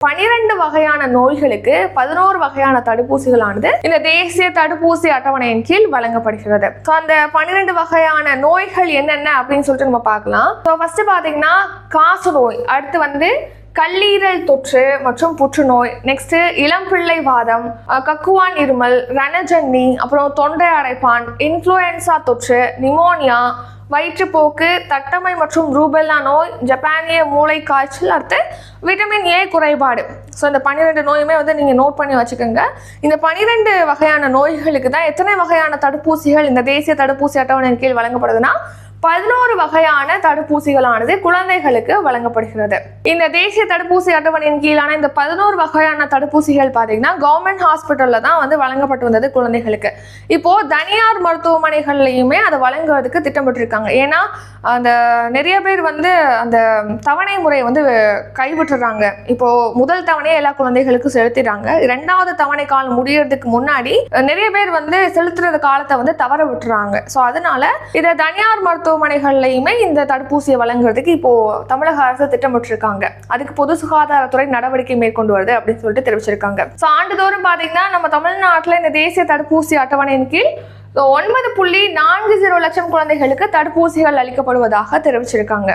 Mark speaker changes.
Speaker 1: 12 வகையான நோய்களுக்கு 11 வகையான தடுப்பூசிகளானது இந்த தேசிய தடுப்பூசி அட்டவணையின் கீழ் வழங்கப்படுகிறது. ஸோ அந்த 12 வகையான நோய்கள் என்னென்ன அப்படின்னு சொல்லிட்டு நம்ம பார்க்கலாம். ஸோ ஃபர்ஸ்ட் பார்த்தீங்கன்னா காச நோய், அடுத்து கல்லீரல் தொற்று மற்றும் புற்றுநோய், நெக்ஸ்ட் இளம்பிள்ளை வாதம், கக்குவான் இருமல், ரணஜன்னி, அப்புறம் தொண்டை அடைப்பான், இன்ஃப்ளூயன்சா தொற்று, நிமோனியா, வயிற்றுப்போக்கு, தட்டமை மற்றும் ரூபெல்லா நோய், ஜப்பானிய மூளை காய்ச்சல், அடுத்து விட்டமின் ஏ குறைபாடு. ஸோ இந்த 12 நோயுமே நீங்கள் நோட் பண்ணி வச்சுக்கோங்க. இந்த 12 வகையான நோய்களுக்கு தான் எத்தனை வகையான தடுப்பூசிகள் இந்த தேசிய தடுப்பூசி அட்டவணையின் கீழ் வழங்கப்படுதுன்னா 11 வகையான தடுப்பூசிகளானது குழந்தைகளுக்கு வழங்கப்படுகிறது. இந்த தேசிய தடுப்பூசி அட்டவணையின் கீழான இந்த 11 வகையான தடுப்பூசிகள் பார்த்தீங்கன்னா கவர்மெண்ட் ஹாஸ்பிட்டல்ல தான் வழங்கப்பட்டு வந்தது குழந்தைகளுக்கு. இப்போ தனியார் மருத்துவமனைகள்லையுமே அதை வழங்குவதற்கு திட்டமிட்டிருக்காங்க. ஏன்னா அந்த நிறைய பேர் அந்த தவணை முறையை கைவிட்டுறாங்க. இப்போ முதல் தவணையை எல்லா குழந்தைகளுக்கும் செலுத்திடுறாங்க. 2வது தவணை காலம் முடியறதுக்கு முன்னாடி நிறைய பேர் செலுத்துறது காலத்தை தவற விட்டுறாங்க. ஸோ அதனால இதை தனியார் மருத்துவமனைகள்லையுமே இந்த தடுப்பூசியை வழங்குறதுக்கு இப்போ தமிழக அரசு திட்டமிட்டிருக்காங்க. அதுக்கு பொது சுகாதாரத்துறை நடவடிக்கை மேற்கொண்டு வருது அப்படின்னு சொல்லிட்டு தெரிவிச்சிருக்காங்க. ஸோ ஆண்டுதோறும் பார்த்தீங்கன்னா நம்ம தமிழ்நாட்டில் இந்த தேசிய தடுப்பூசி அட்டவணையின் கீழ் 9.40 லட்சம் குழந்தைகளுக்கு தடுப்பூசிகள் அளிக்கப்படுவதாக தெரிவிச்சிருக்காங்க.